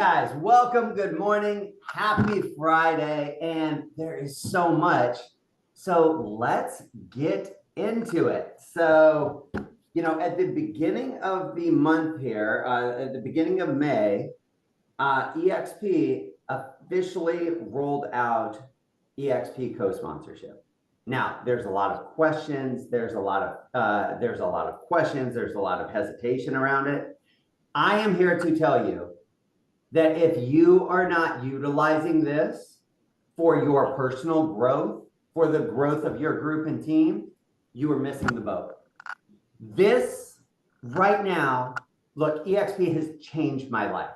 Guys, welcome. Good morning. Happy Friday. And there is so much. So let's get into it. At the beginning of the month here, at the beginning of May, EXP officially rolled out EXP co-sponsorship. Now, there's a lot of questions. There's a lot of questions. There's a lot of hesitation around it. I am here to tell you that if you are not utilizing this for your personal growth, for the growth of your group and team, you are missing the boat. This right now, look, EXP has changed my life.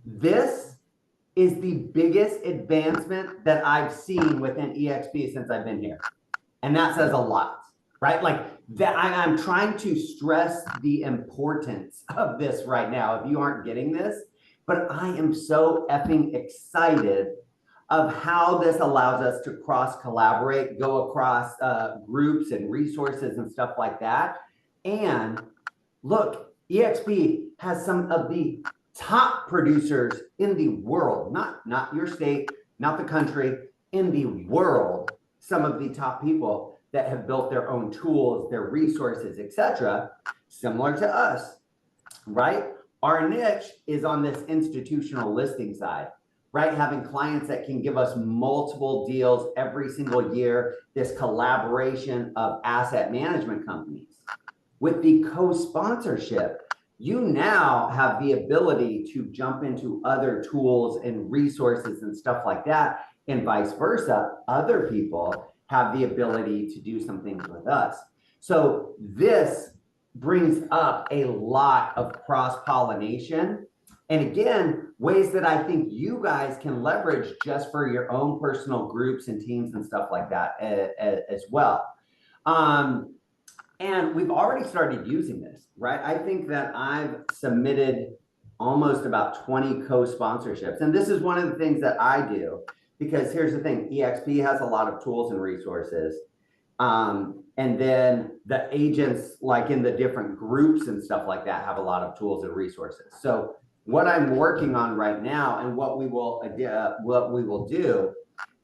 This is the biggest advancement that I've seen within EXP since I've been here. And that says a lot, right? Like that I'm trying to stress the importance of this right now. If you aren't getting this, but I am so effing excited of how this allows us to cross collaborate, go across groups and resources and stuff like that. And look, EXP has some of the top producers in the world, not your state, not the country, in the world, some of the top people that have built their own tools, their resources, etc., similar to us, right? Our niche is on this institutional listing side, right? Having clients that can give us multiple deals every single year, this collaboration of asset management companies. With the co-sponsorship, you now have the ability to jump into other tools and resources and stuff like that, and vice versa. Other people have the ability to do some things with us. So this brings up a lot of cross-pollination. And again, ways that I think you guys can leverage just for your own personal groups and teams and stuff like that as well. And we've already started using this, right? I think that I've submitted almost about 20 co-sponsorships. And this is one of the things that I do, because here's the thing, EXP has a lot of tools and resources. And then the agents, like in the different groups and stuff like that, have a lot of tools and resources. So what I'm working on right now, and what we will do,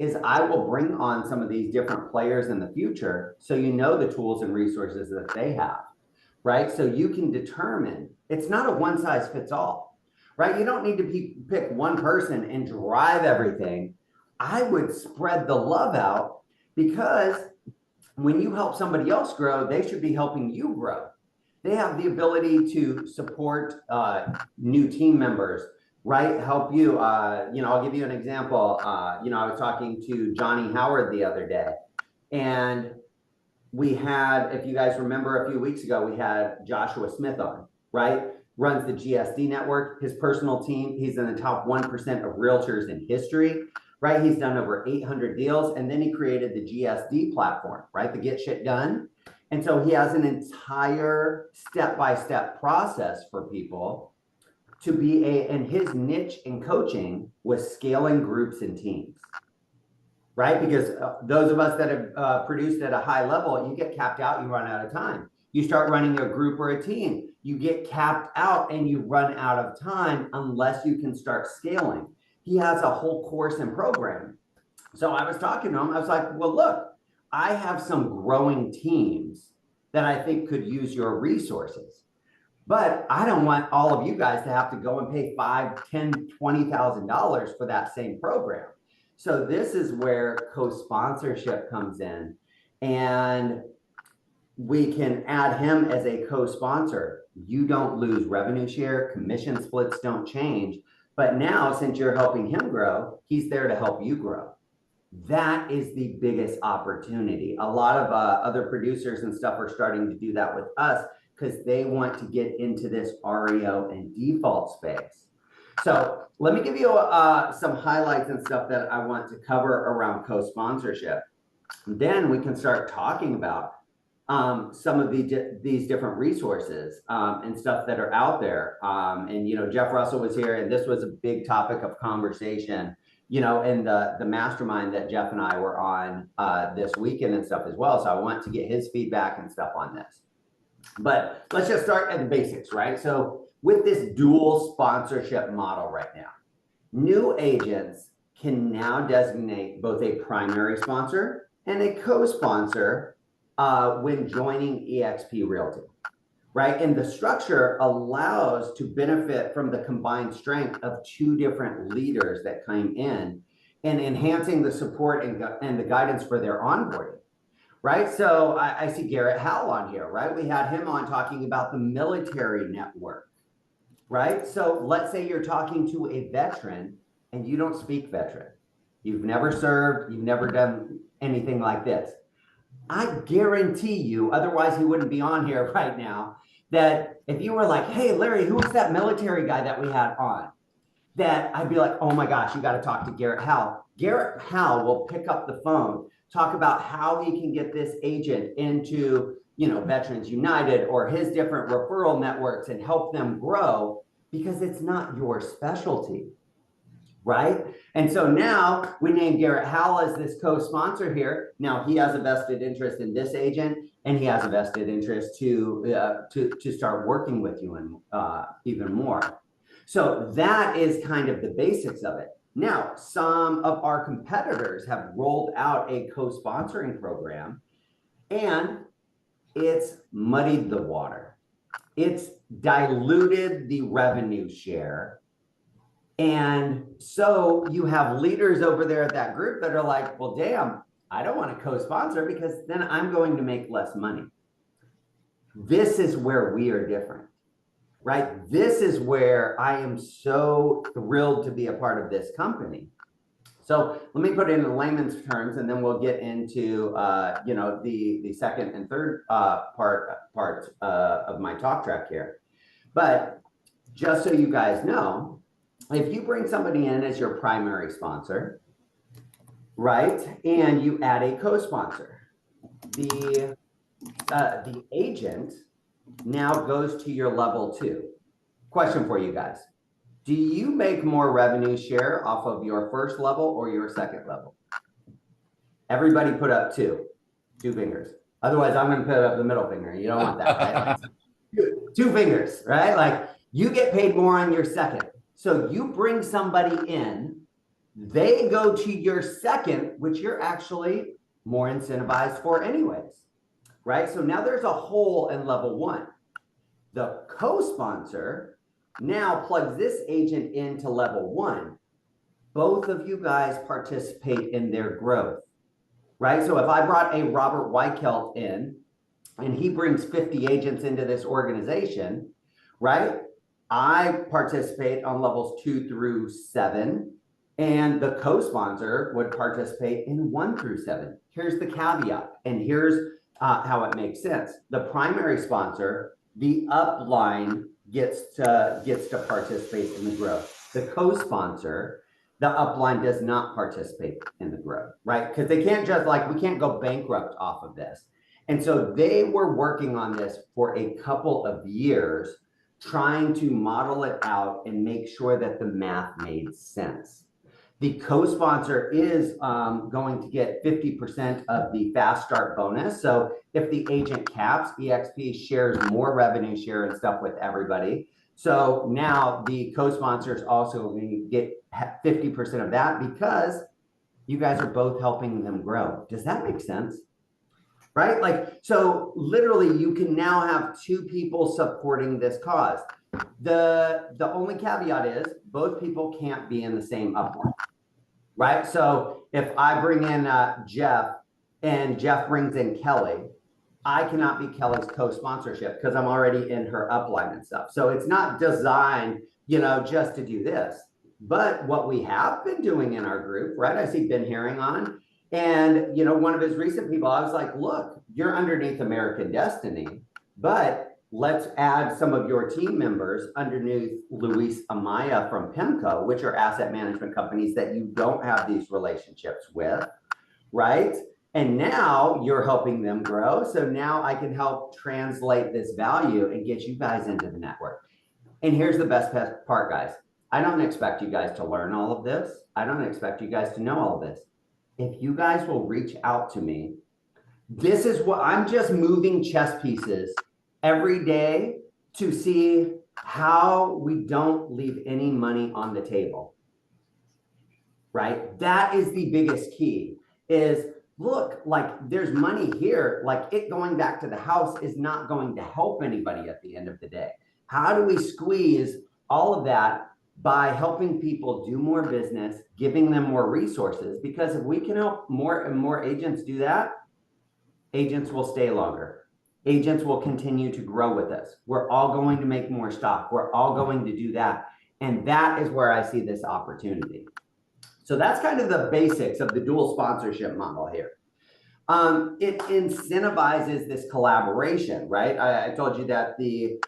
is I will bring on some of these different players in the future, so you know the tools and resources that they have, right? So you can determine, it's not a one size fits all, right? You don't need to pick one person and drive everything. I would spread the love out, because when you help somebody else grow, they should be helping you grow. They have the ability to support new team members, right? Help you. I'll give you an example. I was talking to Johnny Howard the other day, and we had, if you guys remember a few weeks ago, we had Joshua Smith on, right? Runs the GSD network, his personal team. He's in the top 1% of realtors in history. Right, he's done over 800 deals, and then he created the GSD platform, right, the Get Shit Done. And so he has an entire step-by-step process for people to be and his niche in coaching was scaling groups and teams, right? Because those of us that have produced at a high level, you get capped out, you run out of time. You start running a group or a team, you get capped out and you run out of time unless you can start scaling. He has a whole course and program. So I was talking to him. I was like, well, look, I have some growing teams that I think could use your resources, but I don't want all of you guys to have to go and pay $5,000, $10,000, $20,000 for that same program. So this is where co-sponsorship comes in, and we can add him as a co-sponsor. You don't lose revenue share, commission splits don't change. But now, since you're helping him grow, he's there to help you grow. That is the biggest opportunity. A lot of other producers and stuff are starting to do that with us, because they want to get into this REO and default space. So let me give you some highlights and stuff that I want to cover around co-sponsorship. Then we can start talking about some of these different resources and stuff that are out there. And Jeff Russell was here, and this was a big topic of conversation, in the mastermind that Jeff and I were on this weekend and stuff as well. So I want to get his feedback and stuff on this. But let's just start at the basics, right? So with this dual sponsorship model right now, new agents can now designate both a primary sponsor and a co-sponsor when joining eXp Realty, right? And the structure allows to benefit from the combined strength of two different leaders that came in and enhancing the support and the guidance for their onboarding, right? So I see Garrett Howell on here, right? We had him on talking about the military network, right? So let's say you're talking to a veteran and you don't speak veteran. You've never served, you've never done anything like this. I guarantee you, otherwise he wouldn't be on here right now, that if you were like, hey, Larry, who was that military guy that we had on? That I'd be like, oh my gosh, you got to talk to Garrett Howell. Garrett Howell will pick up the phone, talk about how he can get this agent into, Veterans United or his different referral networks and help them grow, because it's not your specialty, right? And so now we named Garrett Howell as this co-sponsor here. Now he has a vested interest in this agent, and he has a vested interest to start working with you and even more. So that is kind of the basics of it. Now, some of our competitors have rolled out a co-sponsoring program, and it's muddied the water. It's diluted the revenue share. And so you have leaders over there at that group that are like, well, damn, I don't want to co-sponsor because then I'm going to make less money. This is where we are different, right? This is where I am so thrilled to be a part of this company. So let me put it in layman's terms, and then we'll get into the second and third part of my talk track here. But just so you guys know, if you bring somebody in as your primary sponsor, right, and you add a co-sponsor, the agent now goes to your level 2. Question for you guys. Do you make more revenue share off of your first level or your second level? Everybody put up two fingers. Otherwise, I'm going to put up the middle finger. You don't want that, right? Like, two fingers, right? Like, you get paid more on your second. So you bring somebody in, they go to your second, which you're actually more incentivized for anyways, right? So now there's a hole in level 1. The co-sponsor now plugs this agent into level 1. Both of you guys participate in their growth, right? So if I brought a Robert Weichelt in and he brings 50 agents into this organization, right? I participate on levels 2 through 7, and the co-sponsor would participate in 1 through 7. Here's the caveat, and here's how it makes sense. The primary sponsor, the upline, gets to participate in the growth. The co-sponsor, the upline, does not participate in the growth, right? Because they can't just we can't go bankrupt off of this. And so they were working on this for a couple of years, trying to model it out and make sure that the math made sense. The co-sponsor is going to get 50% of the fast start bonus. So if the agent caps, eXp shares more revenue share and stuff with everybody. So now the co-sponsors also going to get 50% of that because you guys are both helping them grow. Does that make sense? Right? Like, so literally you can now have 2 people supporting this cause. The only caveat is both people can't be in the same upline, right? So if I bring in Jeff and Jeff brings in Kelly, I cannot be Kelly's co-sponsorship because I'm already in her upline and stuff. So it's not designed, just to do this. But what we have been doing in our group, right? I see Ben Herring on. And, one of his recent people, I was like, look, you're underneath American Destiny, but let's add some of your team members underneath Luis Amaya from PIMCO, which are asset management companies that you don't have these relationships with, right? And now you're helping them grow. So now I can help translate this value and get you guys into the network. And here's the best part, guys. I don't expect you guys to learn all of this. I don't expect you guys to know all of this. If you guys will reach out to me, this is what I'm just moving chess pieces every day to see how we don't leave any money on the table, right? That is the biggest key is, look, like there's money here, like it going back to the house is not going to help anybody at the end of the day. How do we squeeze all of that by helping people do more business, giving them more resources? Because if we can help more and more agents do that, agents will stay longer. Agents will continue to grow with us. We're all going to make more stock. We're all going to do that. And that is where I see this opportunity. So that's kind of the basics of the dual sponsorship model here. It incentivizes this collaboration, right? I told you that the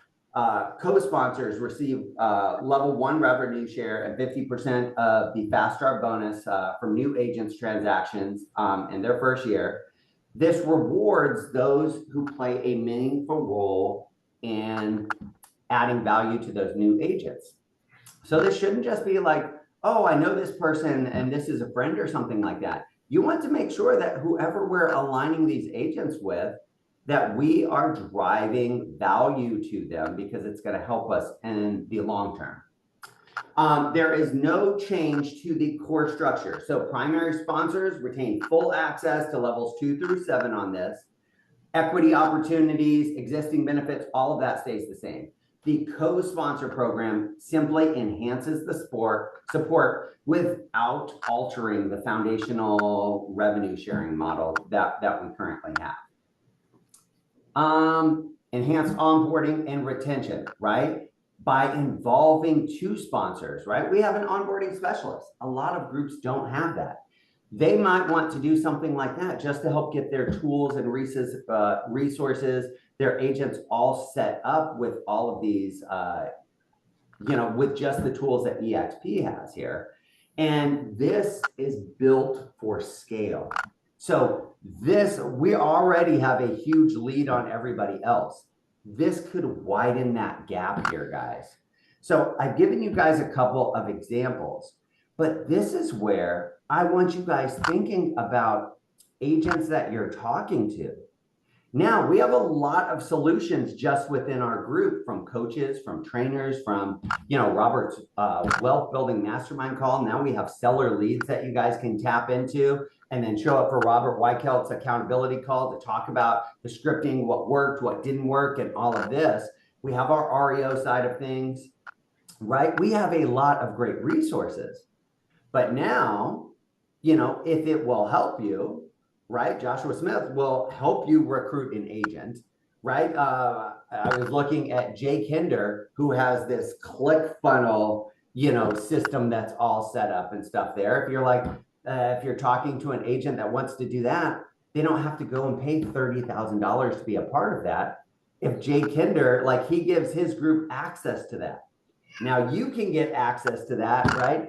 co-sponsors receive level 1 revenue share and 50% of the fast start bonus from new agents transactions in their first year. This rewards those who play a meaningful role in adding value to those new agents. So this shouldn't just be like, oh, I know this person and this is a friend or something like that. You want to make sure that whoever we're aligning these agents with, that we are driving value to them because it's going to help us in the long term. There is no change to the core structure. So primary sponsors retain full access to levels 2 through 7 on this. Equity opportunities, existing benefits, all of that stays the same. The co-sponsor program simply enhances the support without altering the foundational revenue sharing model that we currently have. Enhanced onboarding and retention, right? By involving 2 sponsors, right? We have an onboarding specialist. A lot of groups don't have that. They might want to do something like that just to help get their tools and resources, their agents all set up with all of these, with just the tools that EXP has here. And this is built for scale. So we already have a huge lead on everybody else. This could widen that gap here, guys. So I've given you guys a couple of examples, but this is where I want you guys thinking about agents that you're talking to. Now, we have a lot of solutions just within our group, from coaches, from trainers, from, Robert's wealth building mastermind call. Now we have seller leads that you guys can tap into and then show up for Robert Weikelt's accountability call to talk about the scripting, what worked, what didn't work, and all of this. We have our REO side of things, right? We have a lot of great resources. But now, if it will help you, right? Joshua Smith will help you recruit an agent, right? I was looking at Jay Kinder, who has this ClickFunnels, system that's all set up and stuff there. If you're like, if you're talking to an agent that wants to do that, they don't have to go and pay $30,000 to be a part of that. If Jay Kinder, he gives his group access to that. Now you can get access to that, right?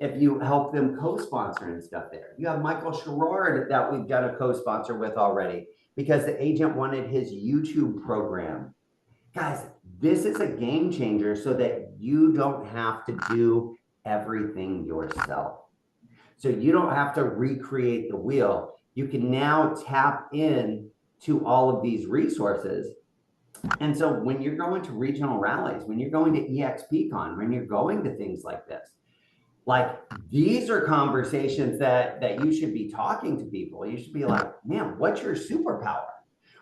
If you help them co-sponsor and stuff there. You have Michael Sherrard that we've done a co-sponsor with already because the agent wanted his YouTube program. Guys, this is a game changer so that you don't have to do everything yourself. So you don't have to recreate the wheel. You can now tap in to all of these resources. And so when you're going to regional rallies, when you're going to EXPCon, when you're going to things like this, these are conversations that you should be talking to people. You should be like, man, what's your superpower,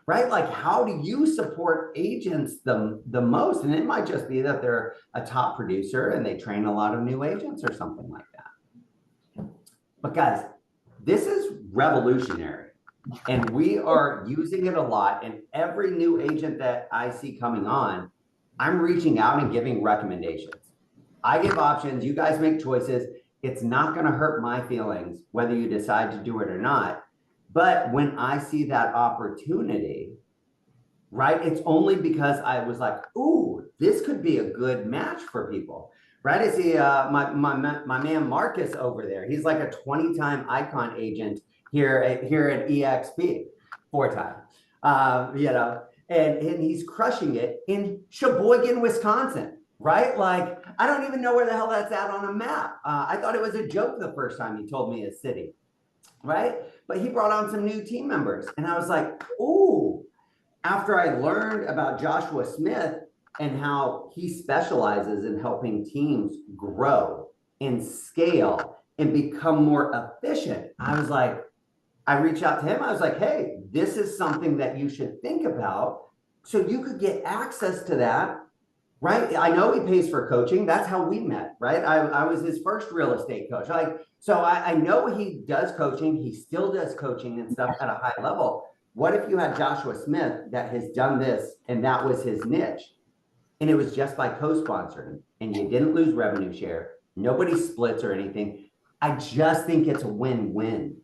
right? How do you support agents the most? And it might just be that they're a top producer and they train a lot of new agents or something like that. But guys, this is revolutionary and we are using it a lot. And every new agent that I see coming on, I'm reaching out and giving recommendations. I give options, you guys make choices. It's not going to hurt my feelings whether you decide to do it or not. But when I see that opportunity, right, it's only because I was like, ooh, this could be a good match for people, right? I see my man Marcus over there. He's like a 20-time icon agent here at EXP, 4-time, and he's crushing it in Sheboygan, Wisconsin. Right? I don't even know where the hell that's at on a map. I thought it was a joke the first time he told me his city, right? But he brought on some new team members. And I was like, ooh, after I learned about Joshua Smith, and how he specializes in helping teams grow and scale and become more efficient. I was like, I reached out to him. I was like, hey, this is something that you should think about. So you could get access to that, right? I know he pays for coaching. That's how we met, right? I was his first real estate coach. So I know he does coaching. He still does coaching and stuff at a high level. What if you had Joshua Smith that has done this and that was his niche? And it was just by co-sponsoring and you didn't lose revenue share. Nobody splits or anything. I just think it's a win-win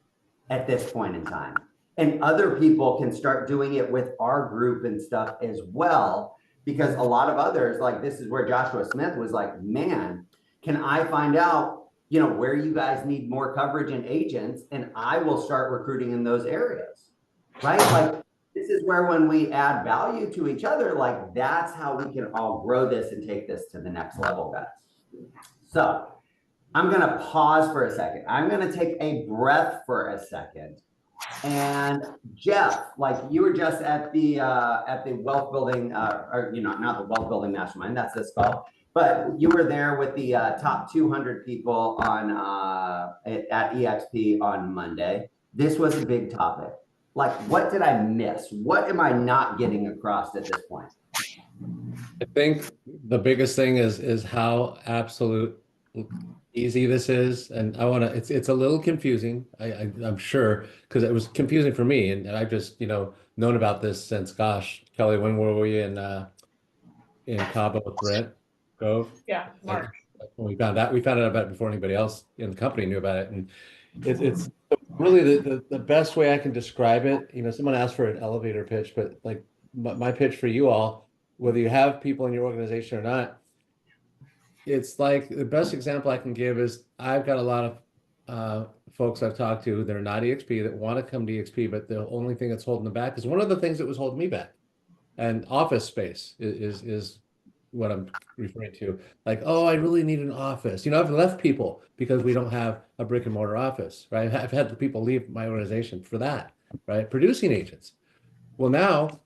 at this point in time. And other people can start doing it with our group and stuff as well, because a lot of others, like this is where Joshua Smith was like, man, can I find out, where you guys need more coverage and agents, and I will start recruiting in those areas, right? Like this is where when we add value to each other, like that's how we can all grow this and take this to the next level, guys. So I'm going to pause for a second. I'm going to take a breath for a second. And Jeff, like you were just at the wealth building, or not the wealth building mastermind, that's this call, but you were there with the top 200 people on at EXP on Monday. This was a big topic. Like, what did I miss? What am I not getting across at this point? I think the biggest thing is how absolute easy this is, and it's a little confusing. I'm sure, because it was confusing for me, and I've just known about this since, gosh, Kelly, when were we in Cabo with Brent Grove? Yeah, March. When we found out about it before anybody else in the company knew about it, and it's really the best way I can describe it. Someone asked for an elevator pitch, but like my pitch for you all, whether you have people in your organization or not, it's like the best example I can give is I've got a lot of folks I've talked to that are not EXP that want to come to EXP, but the only thing that's holding them back is one of the things that was holding me back. And office space is what I'm referring to. Like, oh, I really need an office. I've left people because we don't have a brick and mortar office, right? I've had the people leave my organization for that, right? Producing agents. Well, now,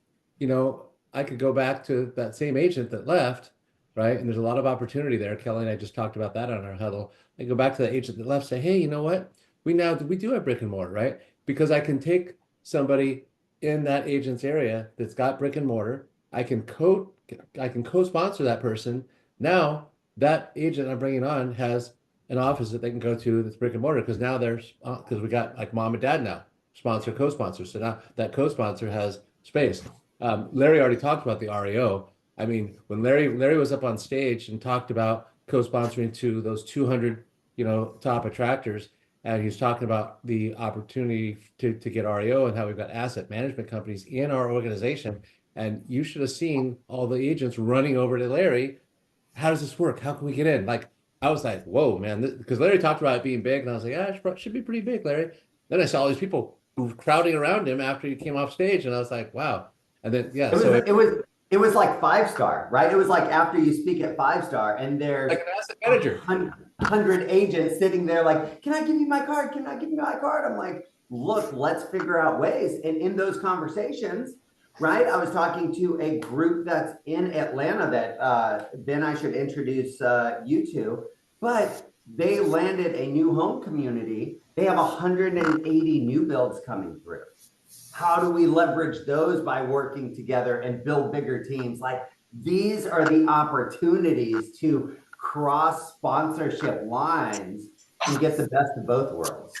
I could go back to that same agent that left, right? And there's a lot of opportunity there. Kelly and I just talked about that on our huddle. I go back to the agent that left, say, hey, you know what? We do have brick and mortar, right? Because I can take somebody in that agent's area that's got brick and mortar. I can co-sponsor that person. Now that agent I'm bringing on has an office that they can go to that's brick and mortar, because now because we got like mom and dad now co-sponsor. So now that co-sponsor has space. Larry already talked about the REO. I mean, when Larry was up on stage and talked about co-sponsoring to those 200, top attractors, and he's talking about the opportunity to get REO and how we've got asset management companies in our organization. And you should have seen all the agents running over to Larry. How does this work? How can we get in? Like, I was like, whoa, man, because Larry talked about it being big, and I was like, it should be pretty big, Larry. Then I saw all these people crowding around him after he came off stage, and I was like, wow. And then, yeah, it was like 5-star, right? It was like after you speak at 5-star, and there's like an asset manager, 100 agents sitting there like, can I give you my card? Can I give you my card? I'm like, look, let's figure out ways. And in those conversations, right, I was talking to a group that's in Atlanta that Ben, I should introduce you to, but they landed a new home community. They have 180 new builds coming through. How do we leverage those by working together and build bigger teams? Like, these are the opportunities to cross sponsorship lines and get the best of both worlds.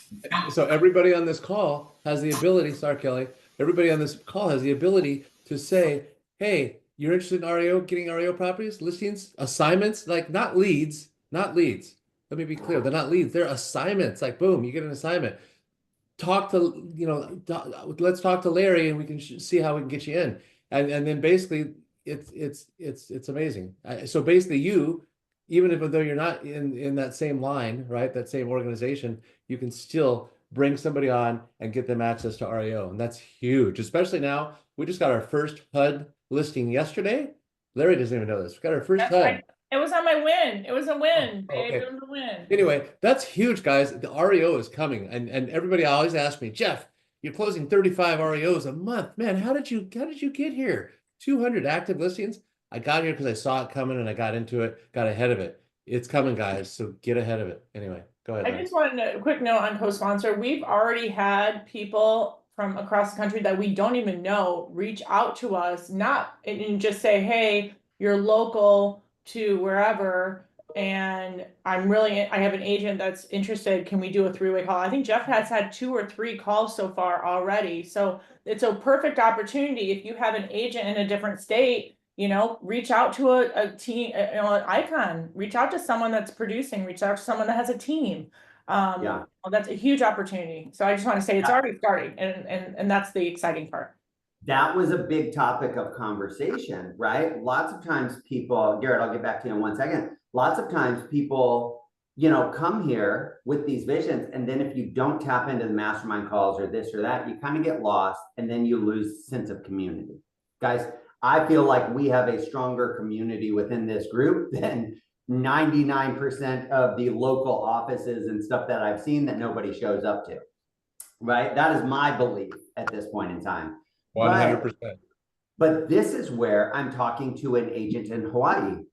So everybody on this call has the ability, sorry, Kelly, everybody on this call has the ability to say, hey, you're interested in REO, getting REO properties, listings, assignments, like not leads. Let me be clear. They're not leads. They're assignments. Like, boom, you get an assignment. Let's talk to Larry and we can see how we can get you in. And then basically it's amazing. So basically even though you're not in that same line, right, that same organization, you can still bring somebody on and get them access to REO. And that's huge, especially now. We just got our first HUD listing yesterday. Larry doesn't even know this. We got our first HUD. Right. It was on my win. It was a win, babe. Okay. It was a win. Anyway, that's huge, guys. The REO is coming. And everybody always asks me, Jeff, you're closing 35 REOs a month. Man, how did you get here? 200 active listings. I got here because I saw it coming and I got into it, got ahead of it. It's coming, guys. So get ahead of it. Anyway, go ahead. I Lance. just wanted a quick note on co-sponsor. We've already had people from across the country that we don't even know reach out to us, not and just say, hey, you're local to wherever, and I have an agent that's interested. Can we do a three-way call? I think Jeff has had 2 or 3 calls so far already. So it's a perfect opportunity if you have an agent in a different state. Reach out to a team, an icon, reach out to someone that's producing, reach out to someone that has a team. Yeah. That's a huge opportunity. So I just want to say it's already starting, and that's the exciting part. That was a big topic of conversation, right? Lots of times people, Garrett, I'll get back to you in 1 second. Lots of times people, come here with these visions. And then if you don't tap into the mastermind calls or this or that, you kind of get lost and then you lose sense of community. Guys, I feel like we have a stronger community within this group than 99% of the local offices and stuff that I've seen that nobody shows up to, right? That is my belief at this point in time. 100%. But this is where I'm talking to an agent in Hawaii.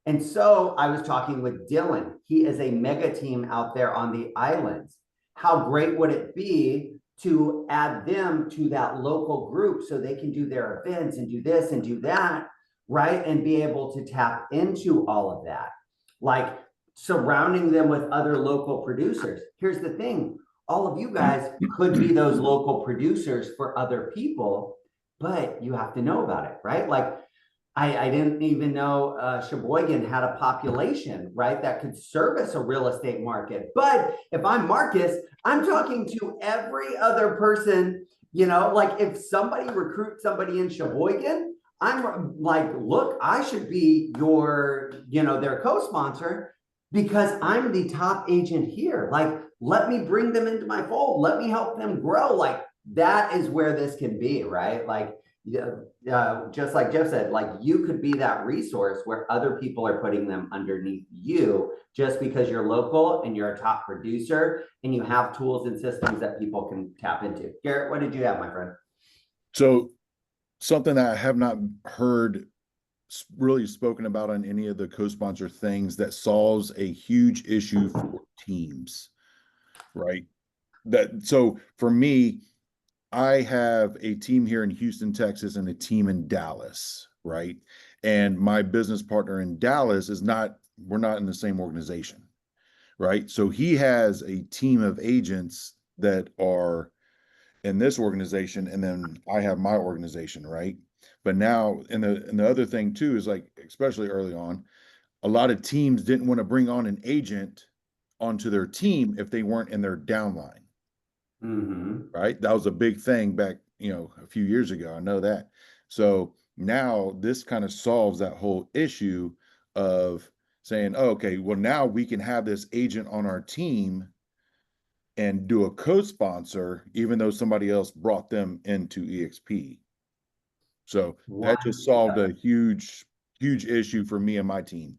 And so I was talking with Dylan. He is a mega team out there on the islands. How great would it be to add them to that local group so they can do their events and do this and do that, right? And be able to tap into all of that, like surrounding them with other local producers. Here's the thing. All of you guys could be those local producers for other people, but you have to know about it, right? Like I didn't even know Sheboygan had a population, right, that could service a real estate market. But if I'm Marcus, I'm talking to every other person, like if somebody recruits somebody in Sheboygan, I'm like, look, I should be their co-sponsor because I'm the top agent here. Like, let me bring them into my fold. Let me help them grow. Like, that is where this can be, right? Like, just like Jeff said, like you could be that resource where other people are putting them underneath you just because you're local and you're a top producer and you have tools and systems that people can tap into. Garrett, what did you have, my friend? So something that I have not heard really spoken about on any of the co-sponsor things that solves a huge issue for teams, right? So for me, I have a team here in Houston, Texas, and a team in Dallas, right? And my business partner in Dallas we're not in the same organization, right? So he has a team of agents that are in this organization, and then I have my organization, right? But now, and the other thing too is like, especially early on, a lot of teams didn't want to bring on an agent onto their team if they weren't in their downline. Right? That was a big thing back, a few years ago. I know that. So now this kind of solves that whole issue of saying, oh, okay, well, now we can have this agent on our team and do a co-sponsor, even though somebody else brought them into EXP. So that just solved a huge, huge issue for me and my team.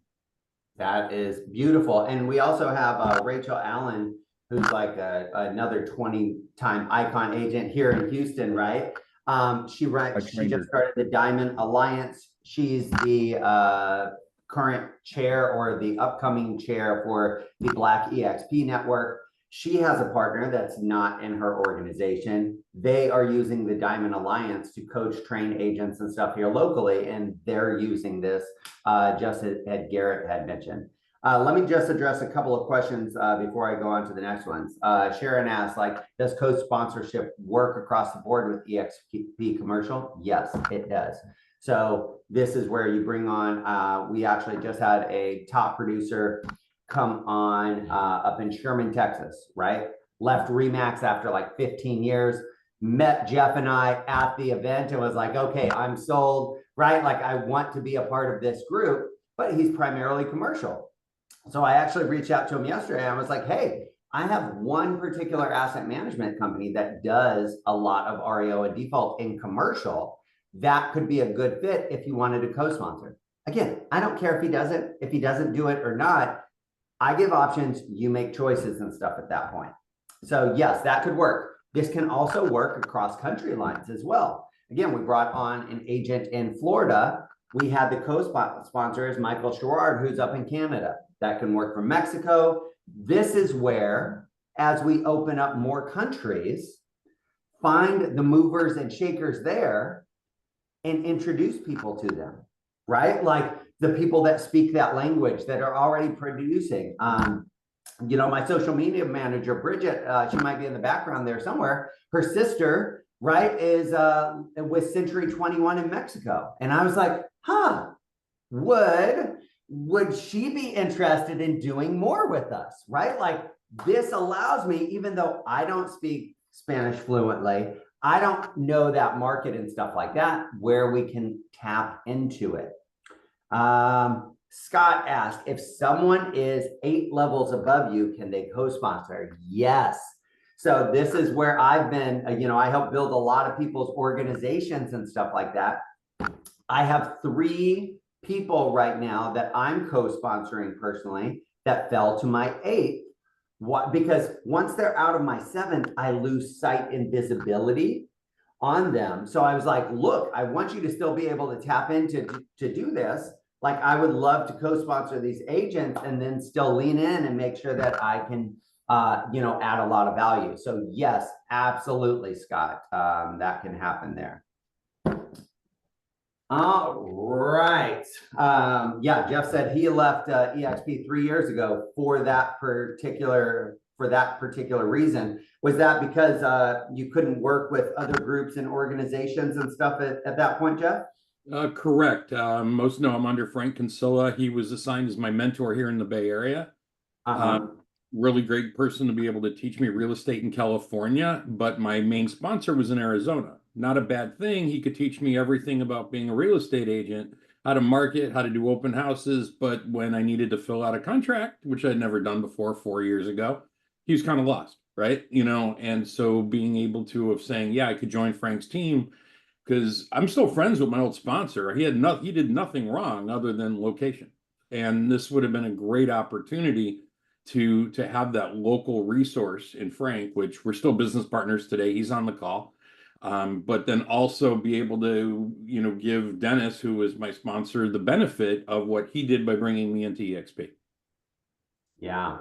That is beautiful. And we also have Rachel Allen, who's like another 20-time icon agent here in Houston, right? She just started the Diamond Alliance. She's the current chair or the upcoming chair for the Black EXP network. She has a partner that's not in her organization. They are using the Diamond Alliance to coach, train agents and stuff here locally, and they're using this just as Garrett had mentioned. Let me just address a couple of questions before I go on to the next ones. Sharon asked, does co-sponsorship work across the board with EXP commercial? Yes, it does. So this is where you bring on, we actually just had a top producer come on up in Sherman, Texas, right? Left Remax after like 15 years, met Jeff and I at the event and was like, okay, I'm sold, right? Like I want to be a part of this group, but he's primarily commercial. So I actually reached out to him yesterday. I was like, hey, I have one particular asset management company that does a lot of REO and default in commercial. That could be a good fit if you wanted to co-sponsor. Again, I don't care if he doesn't do it or not. I give options, you make choices and stuff at that point. So yes, that could work. This can also work across country lines as well. Again, we brought on an agent in Florida we had the co-sponsor is Michael Sherrard, who's up in Canada, that can work from Mexico. This is where, as we open up more countries, find the movers and shakers there and introduce people to them, right? Like the people that speak that language that are already producing. My social media manager, Bridget, she might be in the background there somewhere. Her sister, right, is with Century 21 in Mexico. And I was like, would she be interested in doing more with us, right? Like this allows me, even though I don't speak Spanish fluently, I don't know that market and stuff like that, where we can tap into it. Scott asked, if someone is 8 levels above you, can they co-sponsor? Yes. So this is where I've been, I help build a lot of people's organizations and stuff like that. I have 3 people right now that I'm co-sponsoring personally that fell to my 8th. What? Because once they're out of my 7th, I lose sight and visibility on them. So I was like, look, I want you to still be able to tap into to do this. Like I would love to co-sponsor these agents and then still lean in and make sure that I can, add a lot of value. So yes, absolutely, Scott, that can happen there. All right. Jeff said he left EXP 3 years ago for that particular reason. Was that because you couldn't work with other groups and organizations and stuff at that point, Jeff? Correct. Most know I'm under Frank Kinsella. He was assigned as my mentor here in the Bay Area. Really great person to be able to teach me real estate in California, but my main sponsor was in Arizona. Not a bad thing. He could teach me everything about being a real estate agent, how to market, how to do open houses. But when I needed to fill out a contract, which I'd never done before 4 years ago, he was kind of lost, right? And so being able to of saying, yeah, I could join Frank's team because I'm still friends with my old sponsor. He did nothing wrong other than location. And this would have been a great opportunity to have that local resource in Frank, which we're still business partners today. He's on the call. But then also be able to, give Dennis, who is my sponsor, the benefit of what he did by bringing me into EXP. Yeah.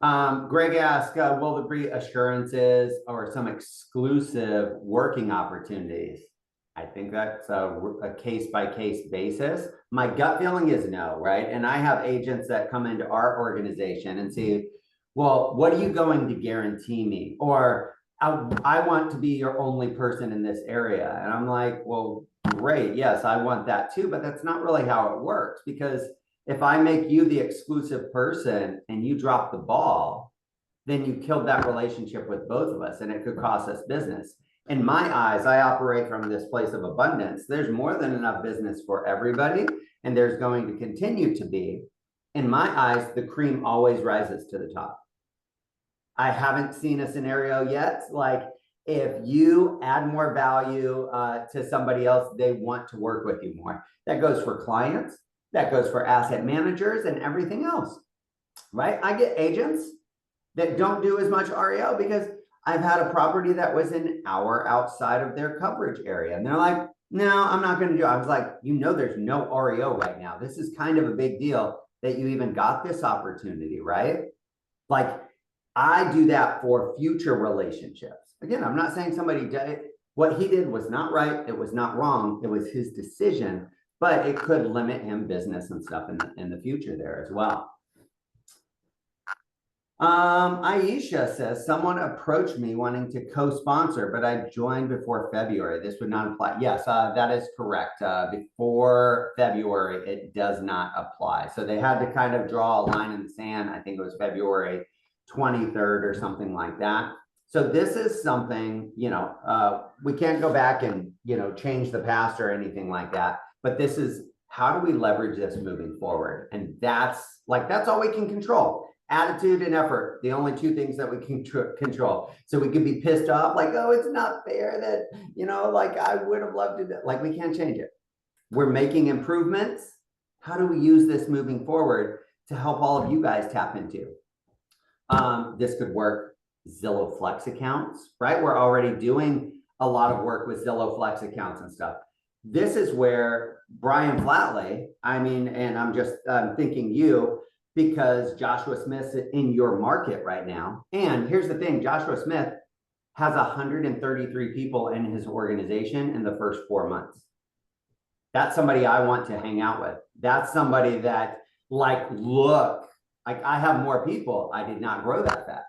Greg asked, will there be assurances or some exclusive working opportunities? I think that's a case-by-case basis. My gut feeling is no, right? And I have agents that come into our organization and say, well, what are you going to guarantee me? Or I want to be your only person in this area. And I'm like, well, great. Yes, I want that too, but that's not really how it works, because if I make you the exclusive person and you drop the ball, then you killed that relationship with both of us and it could cost us business. In my eyes, I operate from this place of abundance. There's more than enough business for everybody, and there's going to continue to be. In my eyes, the cream always rises to the top. I haven't seen a scenario yet, like if you add more value to somebody else, they want to work with you more. That goes for clients, that goes for asset managers and everything else, right? I get agents that don't do as much REO because I've had a property that was an hour outside of their coverage area. And they're like, no, I'm not going to do it. I was like, there's no REO right now. This is kind of a big deal that you even got this opportunity, right? Like I do that for future relationships. Again, I'm not saying somebody did it. What he did was not right. It was not wrong. It was his decision, but it could limit him business and stuff in the future there as well. Aisha says, someone approached me wanting to co-sponsor, but I joined before February. This would not apply. Yes, that is correct. Before February, it does not apply. So they had to kind of draw a line in the sand. I think it was February 23rd or something like that. So this is something, we can't go back and, change the past or anything like that. But this is, how do we leverage this moving forward? And that's all we can control. Attitude and effort, the only 2 things that we can control. So we can be pissed off, like, oh, it's not fair that, like I would have loved it. Like we can't change it. We're making improvements. How do we use this moving forward to help all of you guys tap into? This could work Zillow Flex accounts, right? We're already doing a lot of work with Zillow Flex accounts and stuff. this is where Brian Flatley, I mean, and I'm just thinking you, because Joshua Smith's in your market right now. And here's the thing, Joshua Smith has 133 people in his organization in the first 4 months. That's somebody I want to hang out with. That's somebody that, like, look, like, I have more people. I did not grow that fast.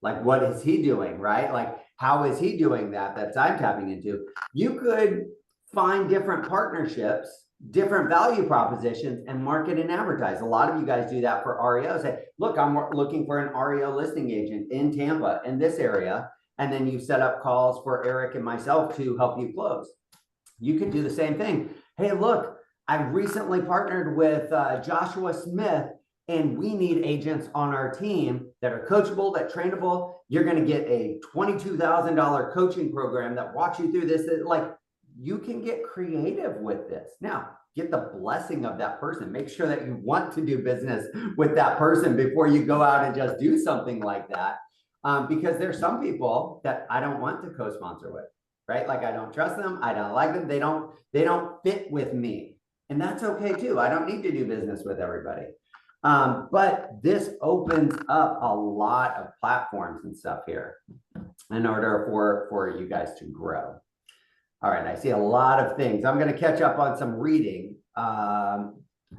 Like, what is he doing, right? Like, how is he doing that? That's I'm tapping into. You could find different partnerships, different value propositions, and market and advertise. A lot of you guys do that for REO. Say, look, I'm looking for an REO listing agent in Tampa, in this area. And then you set up calls for Eric and myself to help you close. You could do the same thing. Hey, look, I recently partnered with Joshua Smith, and we need agents on our team that are coachable, that trainable. You're going to get a $22,000 coaching program that walks you through this. Like, you can get creative with this. Now, get the blessing of that person. Make sure that you want to do business with that person before you go out and just do something like that. Because there's some people that I don't want to co-sponsor with, right? Like, I don't trust them. I don't like them. They don't fit with me. And that's okay too. I don't need to do business with everybody. But this opens up a lot of platforms and stuff here in order for you guys to grow. All right, I see a lot of things. I'm going to catch up on some reading,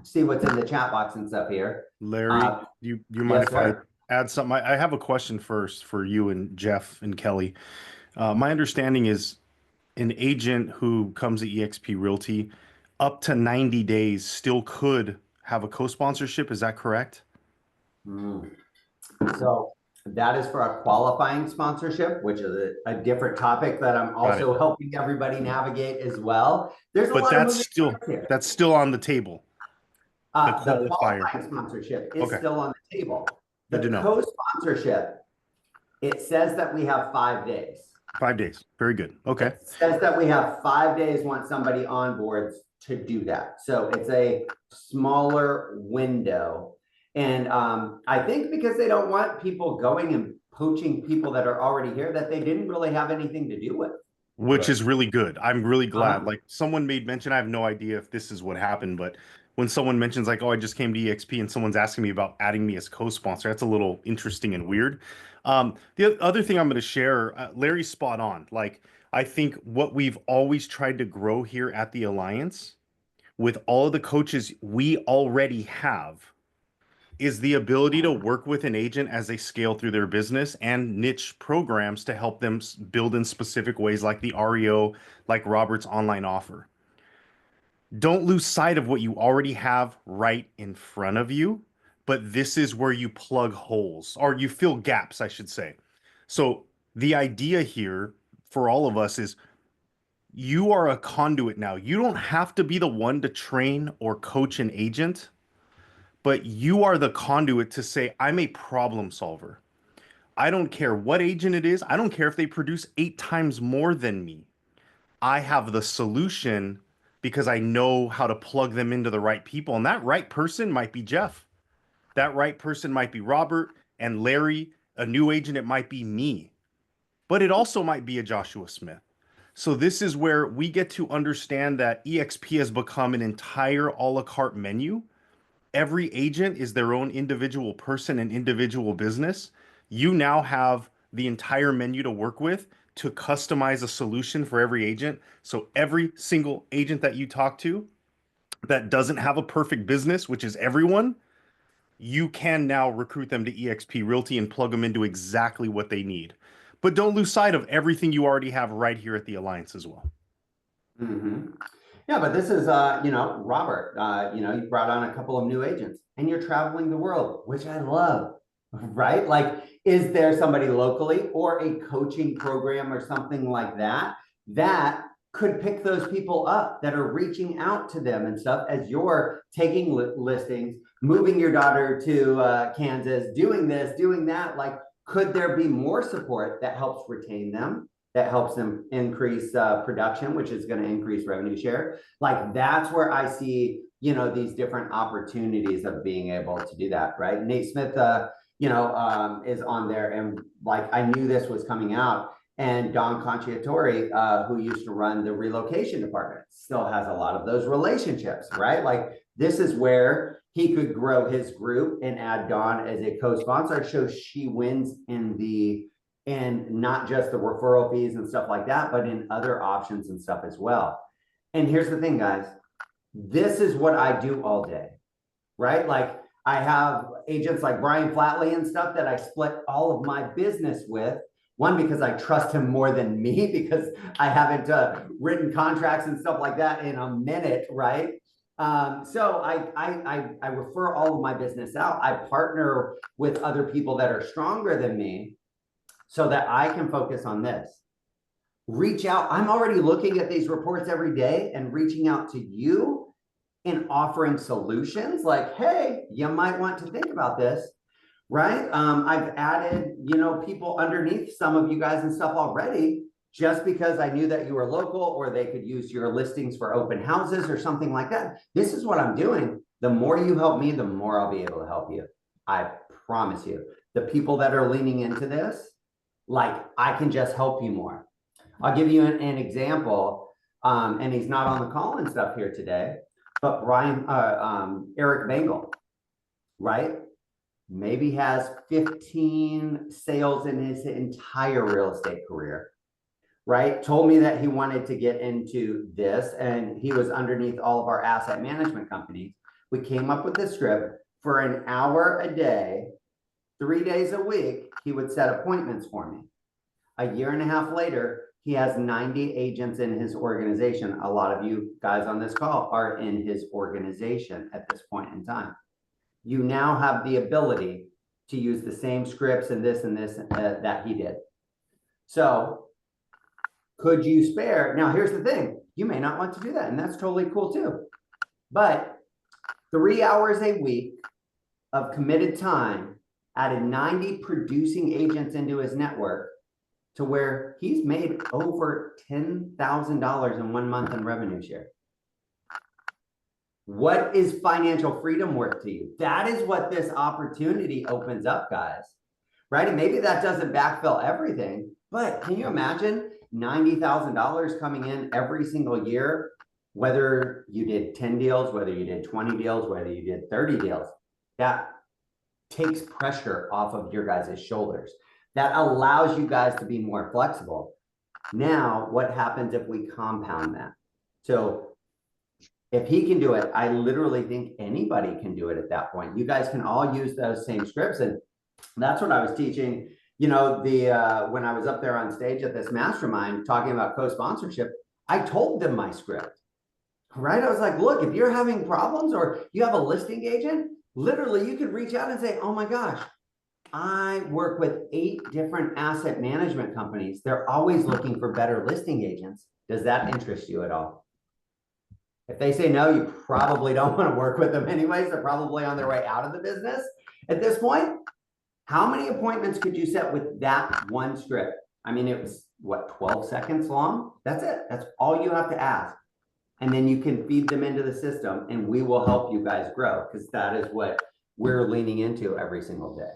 see what's in the chat box and stuff here. Larry, you mind yes, if I add something? I have a question first for you and Jeff and Kelly. My understanding is an agent who comes to eXp Realty up to 90 days still could have a co-sponsorship. Is that correct? So that is for a qualifying sponsorship, which is a different topic that I'm also helping everybody navigate as well. There's a lot of moving parts here. That's still on the table. The qualifying sponsorship is still on the table. The co-sponsorship, it says that we have 5 days. 5 days. Very good. Okay. It says that we have 5 days once somebody onboards to do that. So it's a smaller window. And I think because they don't want people going and poaching people that are already here that they didn't really have anything to do with. Which is really good. I'm really glad. Like, someone made mention, I have no idea if this is what happened, but when someone mentions like, oh, I just came to eXp and someone's asking me about adding me as co-sponsor, that's a little interesting and weird. The other thing I'm going to share, Larry's spot on. Like, I think what we've always tried to grow here at the Alliance with all of the coaches we already have is the ability to work with an agent as they scale through their business and niche programs to help them build in specific ways, like the REO, like Robert's online offer. Don't lose sight of what you already have right in front of you, but this is where you plug holes, or you fill gaps, I should say. So the idea here for all of us is you are a conduit now. You don't have to be the one to train or coach an agent, but you are the conduit to say, I'm a problem solver. I don't care what agent it is. I don't care if they produce 8 times more than me. I have the solution because I know how to plug them into the right people. And that right person might be Jeff. That right person might be Robert and Larry. A new agent, it might be me. But it also might be a Joshua Smith. So this is where we get to understand that eXp has become an entire a la carte menu. Every agent is their own individual person and individual business. You now have the entire menu to work with to customize a solution for every agent. So every single agent that you talk to that doesn't have a perfect business, which is everyone, you can now recruit them to eXp Realty and plug them into exactly what they need. But don't lose sight of everything you already have right here at the Alliance as well. Mm-hmm. Yeah, but this is, Robert, you brought on a couple of new agents and you're traveling the world, which I love, right? Like, is there somebody locally or a coaching program or something like that that could pick those people up that are reaching out to them and stuff as you're taking listings, moving your daughter to Kansas, doing this, doing that? Like, could there be more support that helps retain them? That helps them increase production, which is going to increase revenue share. Like, that's where I see, these different opportunities of being able to do that, right? Nate Smith, is on there, and like, I knew this was coming out, And Don Conciatore, who used to run the relocation department, still has a lot of those relationships, right? Like this is where he could grow his group and add Dawn as a co-sponsor, so she wins in not just the referral fees and stuff like that, but in other options and stuff as well. And here's the thing, guys, this is what I do all day, right? Like I have agents like Brian Flatley and stuff that I split all of my business with. One, because I trust him more than me, because I haven't written contracts and stuff like that in a minute, right? So I refer all of my business out. I partner with other people that are stronger than me so that I can focus on this. Reach out. I'm already looking at these reports every day and reaching out to you and offering solutions like, hey, you might want to think about this. Right? I've added, people underneath some of you guys and stuff already, just because I knew that you were local or they could use your listings for open houses or something like that. This is what I'm doing. The more you help me, the more I'll be able to help you. I promise you. The people that are leaning into this, like I can just help you more. I'll give you an example, and he's not on the call and stuff here today, but Eric Bangle, right? Maybe has 15 sales in his entire real estate career, right? Told me that he wanted to get into this, and he was underneath all of our asset management companies. We came up with this script for an hour a day, 3 days a week. He would set appointments for me. A year and a half later, he has 90 agents in his organization. A lot of you guys on this call are in his organization at this point in time. You now have the ability to use the same scripts and this that he did. So could you spare? Now, here's the thing. You may not want to do that, and that's totally cool too. But 3 hours a week of committed time added 90 producing agents into his network to where he's made over $10,000 in 1 month in revenue share. What is financial freedom worth to you? That is what this opportunity opens up, guys, right? And maybe that doesn't backfill everything, but can you imagine $90,000 coming in every single year, whether you did 10 deals, whether you did 20 deals, whether you did 30 deals? That takes pressure off of your guys' shoulders. That allows you guys to be more flexible. Now, what happens if we compound that? So if he can do it, I literally think anybody can do it at that point. You guys can all use those same scripts. And that's what I was teaching, when I was up there on stage at this mastermind talking about co-sponsorship, I told them my script, right? I was like, look, if you're having problems or you have a listing agent, literally you could reach out and say, oh my gosh, I work with 8 different asset management companies. They're always looking for better listing agents. Does that interest you at all? If they say no, you probably don't want to work with them anyways. They're probably on their way out of the business at this point. How many appointments could you set with that one script? I mean, it was what, 12 seconds long? That's it. That's all you have to ask. And then you can feed them into the system and we will help you guys grow, because that is what we're leaning into every single day.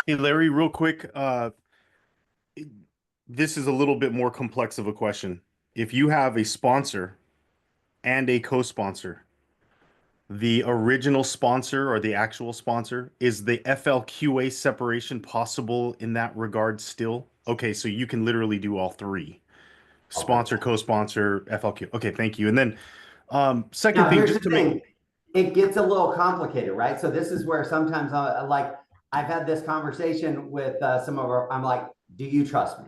Hey, Larry, real quick. This is a little bit more complex of a question. If you have a sponsor and a co-sponsor, the original sponsor or the actual sponsor, is the FLQA separation possible in that regard still? Okay, so you can literally do all 3. Sponsor, co-sponsor, FLQ. Okay, thank you. And then second now, thing, here's just the to thing. make It gets a little complicated, right? So this is where sometimes I've had this conversation with some of our, I'm like, do you trust me?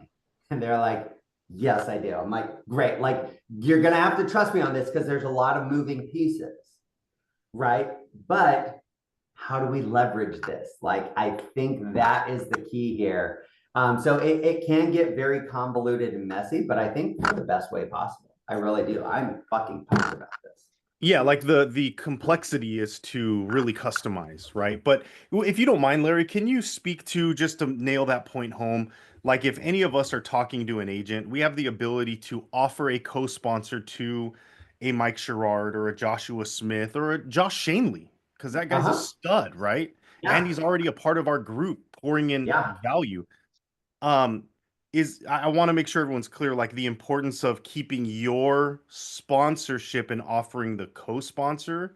And they're like, yes, I do. I'm like, great. Like, you're going to have to trust me on this because there's a lot of moving pieces, right? But how do we leverage this? Like, I think that is the key here. So it can get very convoluted and messy, but I think for the best way possible. I really do. I'm fucking pumped about this. Yeah, like the complexity is to really customize, right? But if you don't mind, Larry, can you speak to, just to nail that point home, like if any of us are talking to an agent, we have the ability to offer a co-sponsor to a Mike Sherrard or a Joshua Smith or a Josh Shanley, because that guy's a stud, right? And Yeah. he's already a part of our group pouring in Yeah. value. I want to make sure everyone's clear, like the importance of keeping your sponsorship and offering the co-sponsor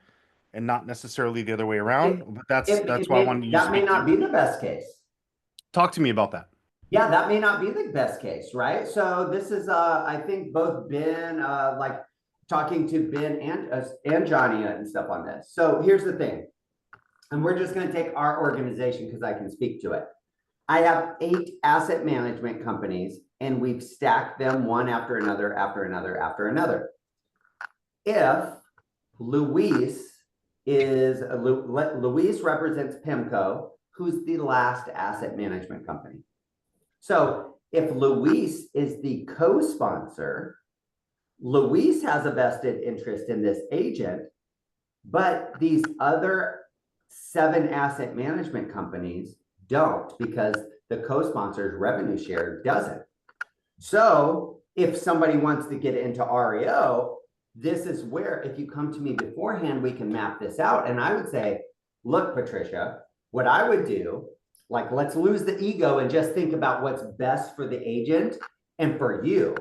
and not necessarily the other way around. But that's why I wanted you to That may speak not to. be the best case. Talk to me about that. Yeah, that may not be the best case, right? So this is, I think both Ben, like talking to Ben and Johnny and stuff on this. So here's the thing, and we're just going to take our organization because I can speak to it. I have 8 asset management companies, and we've stacked them one after another, after another, after another. If Luis represents PIMCO, who's the last asset management company. So if Luis is the co-sponsor, Luis has a vested interest in this agent, but these other 7 asset management companies don't, because the co-sponsor's revenue share doesn't. So if somebody wants to get into REO, this is where, if you come to me beforehand, we can map this out. And I would say, look, Patricia, what I would do, like, let's lose the ego and just think about what's best for the agent and for you.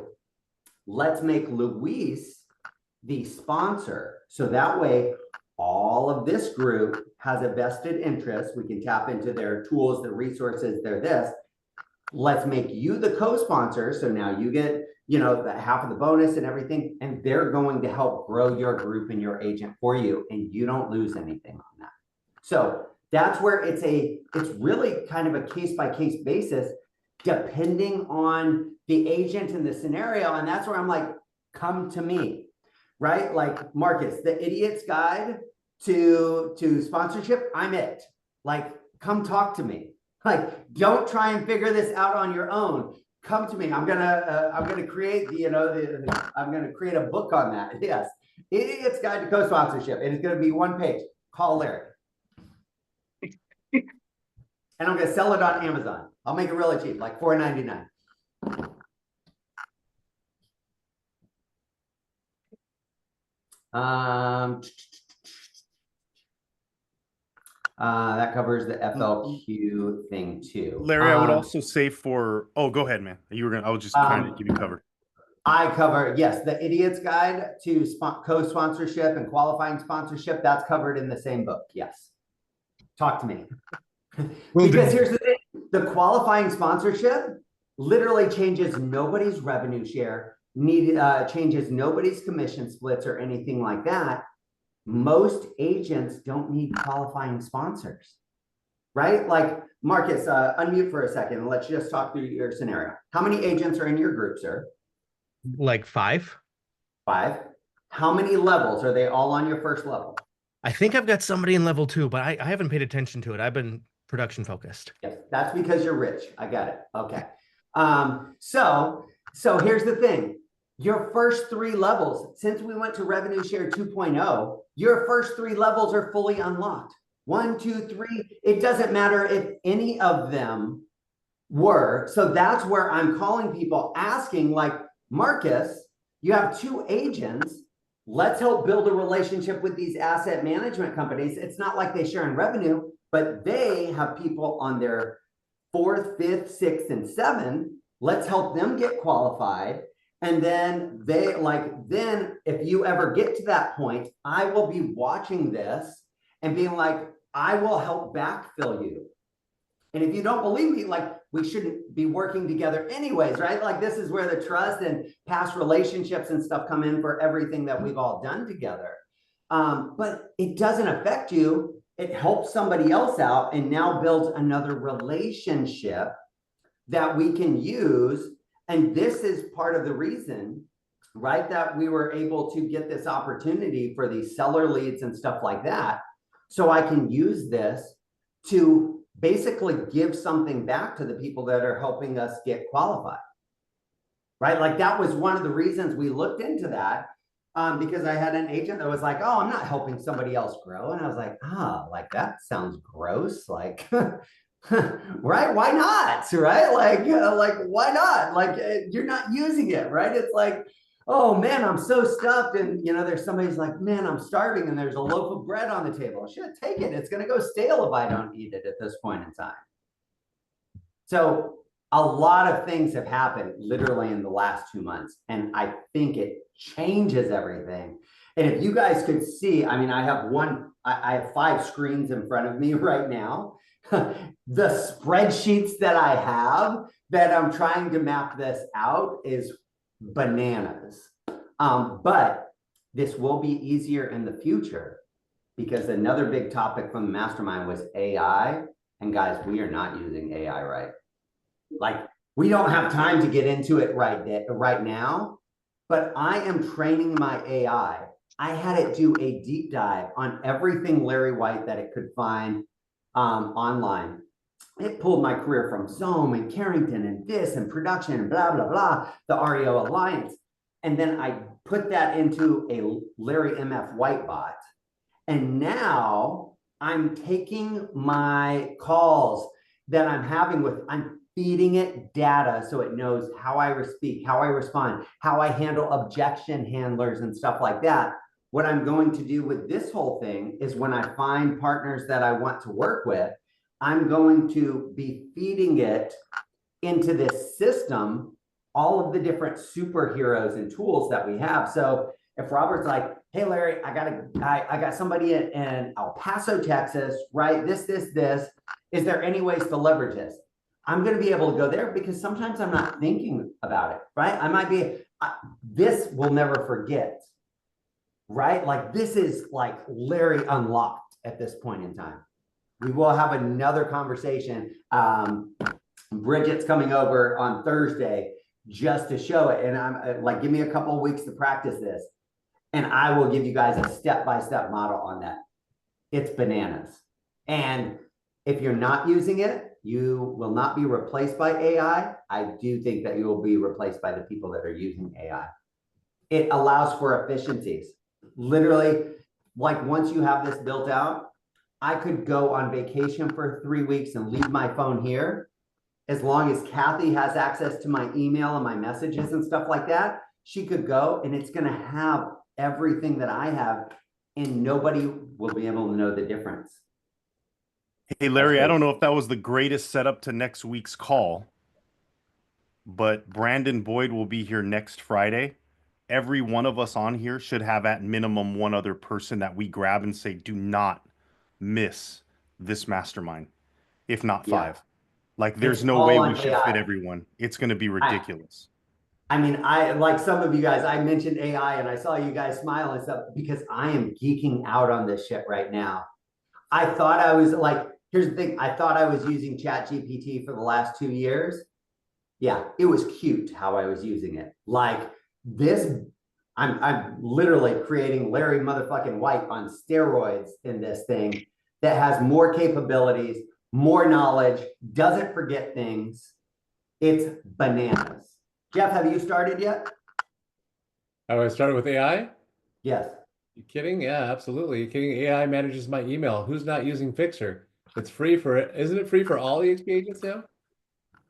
Let's make Luis the sponsor. So that way, all of this group has a vested interest. We can tap into their tools, their resources, their this. Let's make you the co-sponsor. So now you get, the half of the bonus and everything, and they're going to help grow your group and your agent for you, and you don't lose anything on that. So that's where it's really kind of a case-by-case basis, depending on the agent and the scenario. And that's where I'm like, come to me, right? Like Marcus, the idiot's guide to sponsorship, I'm it. Like, come talk to me. Like, don't try and figure this out on your own. Come to me. I'm gonna create I'm gonna create a book on that. Yes, Idiot's Guide to Co-Sponsorship, and it's gonna be 1 page. Call Larry, and I'm gonna sell it on Amazon. I'll make it really cheap, like $4.99. That covers the FLQ thing too. Larry, I would also say oh, go ahead, man. I was just trying to give you cover. I cover, yes, the Idiot's Guide to Co-Sponsorship and Qualifying Sponsorship. That's covered in the same book. Yes. Talk to me. Because here's the thing, the qualifying sponsorship literally changes nobody's revenue share, changes nobody's commission splits or anything like that. Most agents don't need qualifying sponsors, right? Like Marcus, unmute for a second and let's just talk through your scenario. How many agents are in your group, sir? Like 5. 5. How many levels? Are they all on your first level? I think I've got somebody in level 2, but I haven't paid attention to it. I've been production focused. Yes, that's because you're rich. I got it. Okay. So here's the thing. Your first 3 levels, since we went to Revenue Share 2.0, your first 3 levels are fully unlocked. 1, 2, 3. It doesn't matter if any of them were. So that's where I'm calling people asking, like, Marcus, you have 2 agents. Let's help build a relationship with these asset management companies. It's not like they share in revenue, but they have people on their 4th, 5th, 6th, and 7th. Let's help them get qualified. And then then if you ever get to that point, I will be watching this and being like, I will help backfill you. And if you don't believe me, like, we shouldn't be working together anyways, right? Like, this is where the trust and past relationships and stuff come in for everything that we've all done together. But it doesn't affect you. It helps somebody else out and now builds another relationship that we can use. And this is part of the reason, right, that we were able to get this opportunity for these seller leads and stuff like that. So I can use this to basically give something back to the people that are helping us get qualified, right? Like, that was one of the reasons we looked into that, because I had an agent that was like, oh, I'm not helping somebody else grow. And I was like, like, that sounds gross. Like, right? Why not? Right? Like, why not? Like, you're not using it, right? It's like, oh man, I'm so stuffed. And there's somebody's like, man, I'm starving. And there's a loaf of bread on the table. I should take it. It's going to go stale if I don't eat it at this point in time. So a lot of things have happened literally in the last 2 months, and I think it changes everything. And if you guys could see, I mean, I have 5 screens in front of me right now. The spreadsheets that I have that I'm trying to map this out is bananas. But this will be easier in the future, because another big topic from the mastermind was AI. And guys, we are not using AI right. Like, we don't have time to get into it right now, but I am training my AI. I had it do a deep dive on everything Larry White that it could find online. It pulled my career from Zoom and Carrington and this and production and blah, blah, blah, the REO Alliance. And then I put that into a Larry MF White bot. And now I'm taking my calls that I'm having I'm feeding it data so it knows how I speak, how I respond, how I handle objection handlers and stuff like that. What I'm going to do with this whole thing is, when I find partners that I want to work with, I'm going to be feeding it into this system all of the different superheroes and tools that we have. So if Robert's like, hey, Larry, I got somebody in El Paso, Texas, right? This. Is there any ways to leverage this? I'm going to be able to go there, because sometimes I'm not thinking about it, right? I might be, this will never forget, right? Like, this is like Larry unlocked at this point in time. We will have another conversation. Bridget's coming over on Thursday just to show it. And I'm like, give me a couple of weeks to practice this, and I will give you guys a step-by-step model on that. It's bananas. And if you're not using it, you will not be replaced by AI. I do think that you will be replaced by the people that are using AI. It allows for efficiencies. Literally, like, once you have this built out, I could go on vacation for 3 weeks and leave my phone here. As long as Kathy has access to my email and my messages and stuff like that, she could go, and it's going to have everything that I have, and nobody will be able to know the difference. Hey, Larry, I don't know if that was the greatest setup to next week's call, but Brandon Boyd will be here next Friday. Every one of us on here should have at minimum one other person that we grab and say, do not miss this mastermind, if not 5. Yeah. Like, there's It's no way all we on should AI. fit everyone. It's going to be ridiculous. I mean, like some of you guys, I mentioned AI and I saw you guys smile and stuff, because I am geeking out on this shit right now. I thought I was like, here's the thing. I thought I was using ChatGPT for the last 2 years. Yeah, it was cute how I was using it. Like this, I'm literally creating Larry motherfucking White on steroids in this thing that has more capabilities, more knowledge, doesn't forget things. It's bananas. Jeff, have you started yet? Oh, I started with AI? Yes. You kidding? Yeah, absolutely. You kidding? AI manages my email. Who's not using Fixer? It's free for it. Isn't it free for all the XP agents now?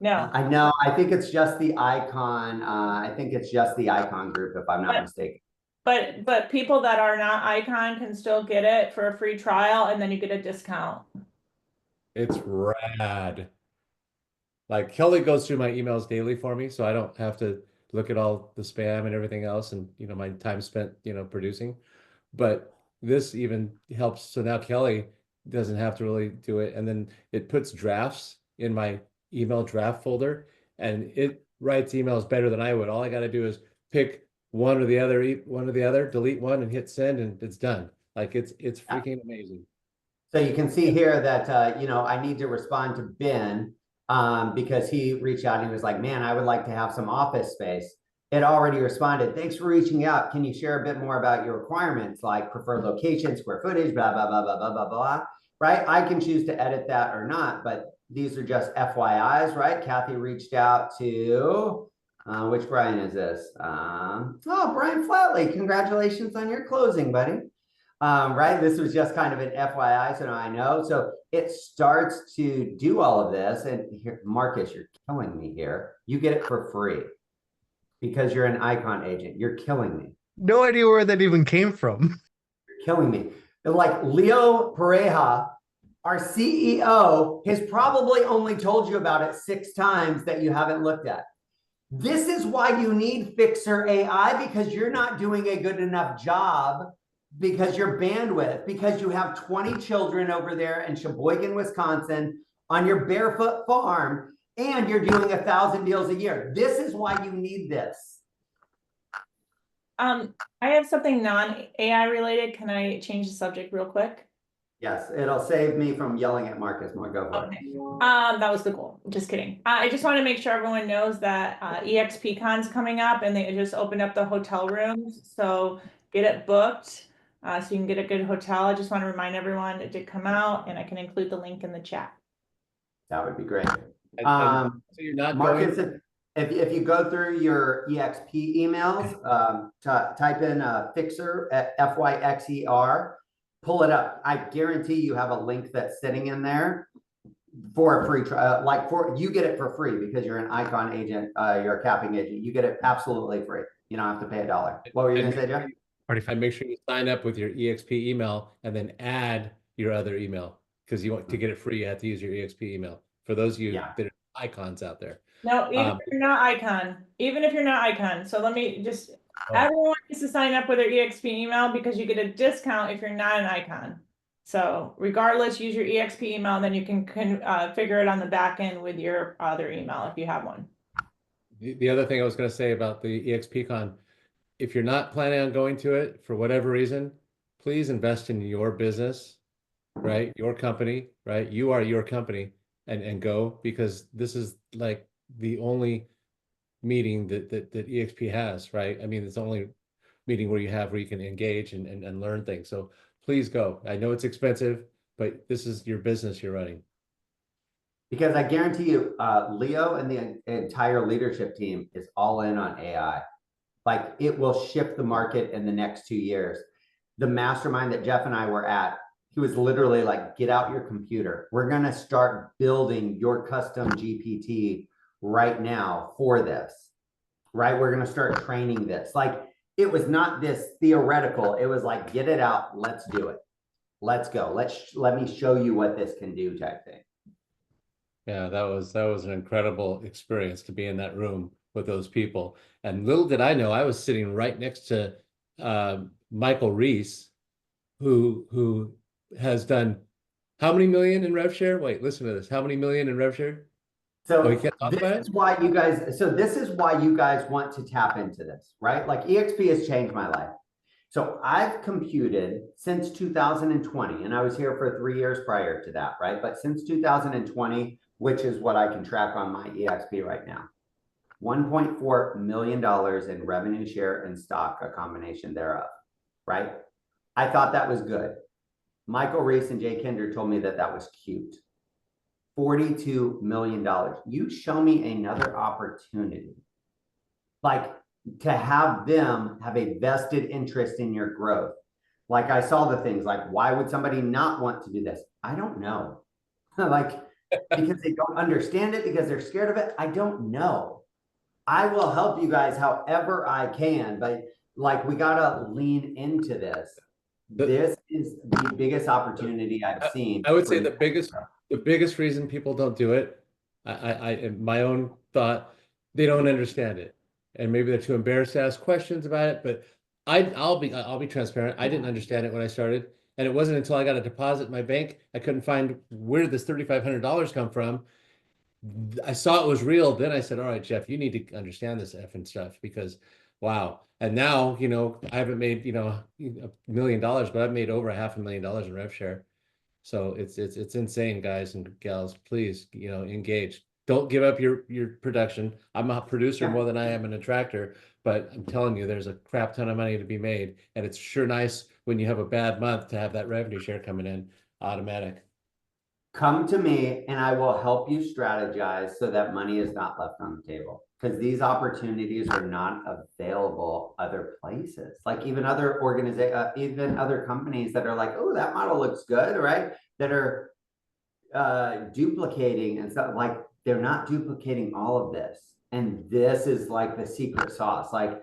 No. I know. I think it's just the icon. I think it's just the icon group, if I'm not mistaken. But people that are not icon can still get it for a free trial, and then you get a discount. It's rad. Like, Kelly goes through my emails daily for me, so I don't have to look at all the spam and everything else, and my time spent producing. But this even helps. So now Kelly doesn't have to really do it, and then it puts drafts in my email draft folder, and it writes emails better than I would. All I got to do is pick one or the other, delete one, and hit send, and it's done. Like, it's freaking amazing. So you can see here that I need to respond to Ben because he reached out and he was like, man, I would like to have some office space. It already responded, thanks for reaching out. Can you share a bit more about your requirements, like preferred location, square footage, blah, blah, blah, blah, blah, blah, blah, right? I can choose to edit that or not, but these are just FYIs, right? Kathy reached out to, which Brian is this? Oh, Brian Flatley, congratulations on your closing, buddy. Right? This was just kind of an FYI, so now I know. So it starts to do all of this. And here, Marcus, you're killing me here. You get it for free because you're an icon agent. You're killing me. No idea where that even came from. You're killing me. Like Leo Pareja Our CEO has probably only told you about it 6 times that you haven't looked at. This is why you need Fixer AI, because you're not doing a good enough job, because your bandwidth, because you have 20 children over there in Sheboygan, Wisconsin on your barefoot farm, and you're doing 1,000 deals a year. This is why you need this. I have something non-AI related. Can I change the subject real quick? Yes, it'll save me from yelling at Marcus more. Go for it. Okay. That was the goal. Just kidding. I just want to make sure everyone knows that EXPCon's coming up, and they just opened up the hotel rooms. So get it booked so you can get a good hotel. I just want to remind everyone it did come out, and I can include the link in the chat. That would be great. So you're not Marcus, going. if you go through your EXP emails, type in Fixer at FYXER, pull it up. I guarantee you have a link that's sitting in there for a free trial. Like you get it for free because you're an Icon agent, you're a capping agent. You get it absolutely free. You don't have to pay $1. What were you gonna say, Jeff? And make sure you sign up with your EXP email and then add your other email, because you want to get it free. You have to use your EXP email. For those of you that are icons out there. No, even if you're not Icon. So let me just, everyone needs to sign up with their EXP email because you get a discount if you're not an Icon. So regardless, use your EXP email, and then you can figure it on the back end with your other email if you have one. The other thing I was going to say about the EXPCon, if you're not planning on going to it for whatever reason, please invest in your business, right? Your company, right? You are your company, and go, because this is like the only meeting that EXP has, right? I mean, it's the only meeting where you can engage and learn things. So please go. I know it's expensive, but this is your business you're running. Because I guarantee you, Leo and the entire leadership team is all in on AI. Like, it will shift the market in the next 2 years. The mastermind that Jeff and I were at, he was literally like, get out your computer. We're going to start building your custom GPT right now for this, right? We're going to start training this. Like, it was not this theoretical. It was like, get it out. Let's do it. Let's go. Let me show you what this can do type thing. Yeah, that was an incredible experience to be in that room with those people. And little did I know, I was sitting right next to Michael Reese, who has done how many million in rev share? Wait, listen to this. How many million in rev share? So we can't talk about it? this is why you guys want to tap into this, right? Like, EXP has changed my life. So I've computed since 2020, and I was here for 3 years prior to that, right? But since 2020, which is what I can track on my EXP right now, $1.4 million in revenue share and stock, a combination thereof, right? I thought that was good. Michael Reese and Jay Kinder told me that that was cute. $42 million. You show me another opportunity, like, to have them have a vested interest in your growth. Like, I saw the things like, why would somebody not want to do this? I don't know. Like, because they don't understand it, because they're scared of it. I don't know. I will help you guys however I can, but like, we gotta lean into this. This is the biggest opportunity I've seen. I would say the biggest reason people don't do it, I in my own thought, they don't understand it, and maybe they're too embarrassed to ask questions about it. But I'll be transparent. I didn't understand it when I started, and it wasn't until I got a deposit in my bank I couldn't find where did this $3,500 come from. I saw it was real. Then I said, all right, Jeff, you need to understand this effing stuff, because wow. And now, I haven't made, $1 million, but I've made over $500,000 in rev share. So it's insane, guys and gals. Please, engage. Don't give up your production. I'm a producer more than I am an attractor, but I'm telling you, there's a crap ton of money to be made. And it's sure nice when you have a bad month to have that revenue share coming in automatic. Come to me and I will help you strategize so that money is not left on the table, because these opportunities are not available other places. Like, even other even other companies that are like, oh, that model looks good, right? That are duplicating and stuff. Like, they're not duplicating all of this. And this is like the secret sauce. Like,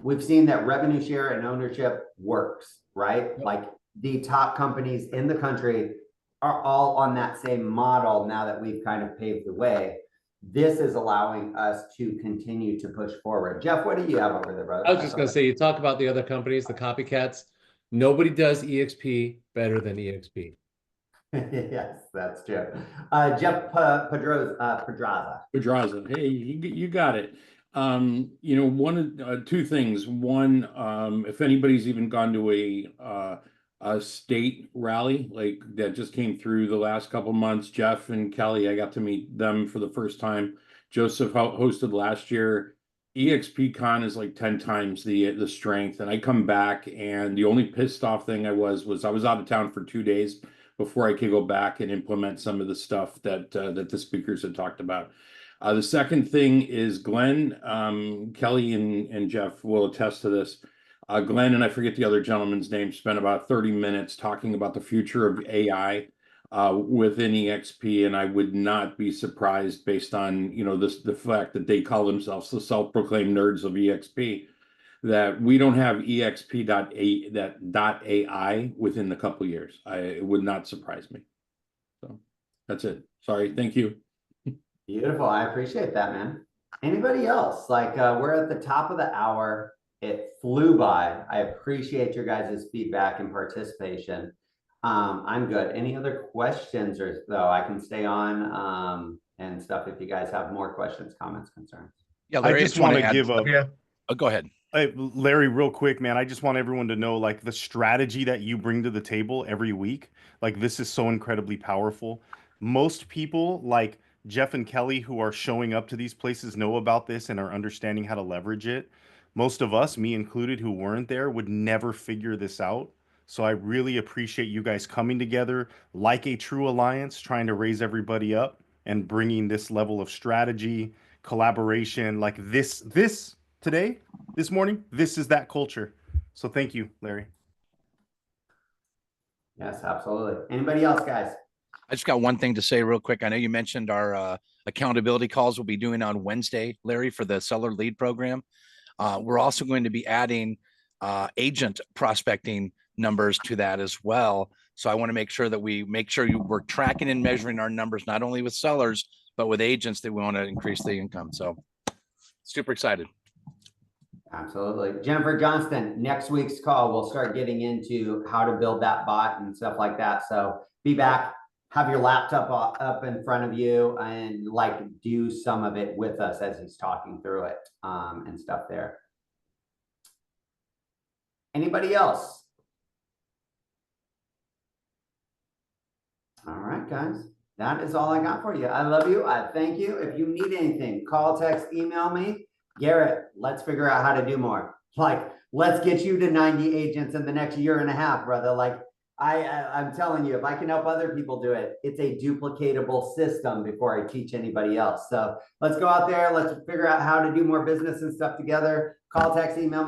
we've seen that revenue share and ownership works, right? Like, the top companies in the country are all on that same model now that we've kind of paved the way. This is allowing us to continue to push forward. Jeff, what do you have over there, brother? I was just going to say, you talk about the other companies, the copycats. Nobody does EXP better than EXP. Yes, that's true. Jeff Pedraza. Pedraza, hey, you got it. You know, one of two things. One, if anybody's even gone to a state rally like that just came through the last couple months, Jeff and Kelly, I got to meet them for the first time. Joseph hosted last year. EXP Con is like 10 times the strength, and I come back, and the only pissed off thing I was I was out of town for 2 days before I could go back and implement some of the stuff that that the speakers had talked about. The second thing is Glenn, Kelly and Jeff will attest to this. Glenn and I forget the other gentleman's name spent about 30 minutes talking about the future of AI within EXP, and I would not be surprised based on the fact that they call themselves the self-proclaimed nerds of EXP, that we don't have EXP.AI within a couple years. It would not surprise me. So that's it. Sorry. Thank you. Beautiful. I appreciate that, man. Anybody else? Like we're at the top of the hour. It flew by. I appreciate your guys' feedback and participation. I'm good. Any other questions, or though I can stay on and stuff if you guys have more questions, comments, concerns. Yeah, Larry, I just want to give Yeah. Oh, go ahead. Larry, real quick, man. I just want everyone to know, like, the strategy that you bring to the table every week. Like, this is so incredibly powerful. Most people, like Jeff and Kelly, who are showing up to these places, know about this and are understanding how to leverage it. Most of us, me included, who weren't there, would never figure this out. So I really appreciate you guys coming together like a true alliance, trying to raise everybody up and bringing this level of strategy, collaboration, like this today, this morning. This is that culture. So thank you, Larry. Yes, absolutely. Anybody else, guys? I just got one thing to say real quick. I know you mentioned our accountability calls we'll be doing on Wednesday, Larry, for the seller lead program. We're also going to be adding agent prospecting numbers to that as well. So I want to make sure that we're tracking and measuring our numbers, not only with sellers, but with agents that we want to increase the income. So super excited. Absolutely. Jennifer Johnston, next week's call, we'll start getting into how to build that bot and stuff like that. So be back, have your laptop up in front of you, and like do some of it with us as he's talking through it and stuff there. Anybody else? All right, guys. That is all I got for you. I love you. I thank you. If you need anything, call, text, email me. Garrett, let's figure out how to do more. Like, let's get you to 90 agents in the next year and a half, brother. Like, I'm telling you, if I can help other people do it, it's a duplicatable system before I teach anybody else. So let's go out there. Let's figure out how to do more business and stuff together. Call, text, email me.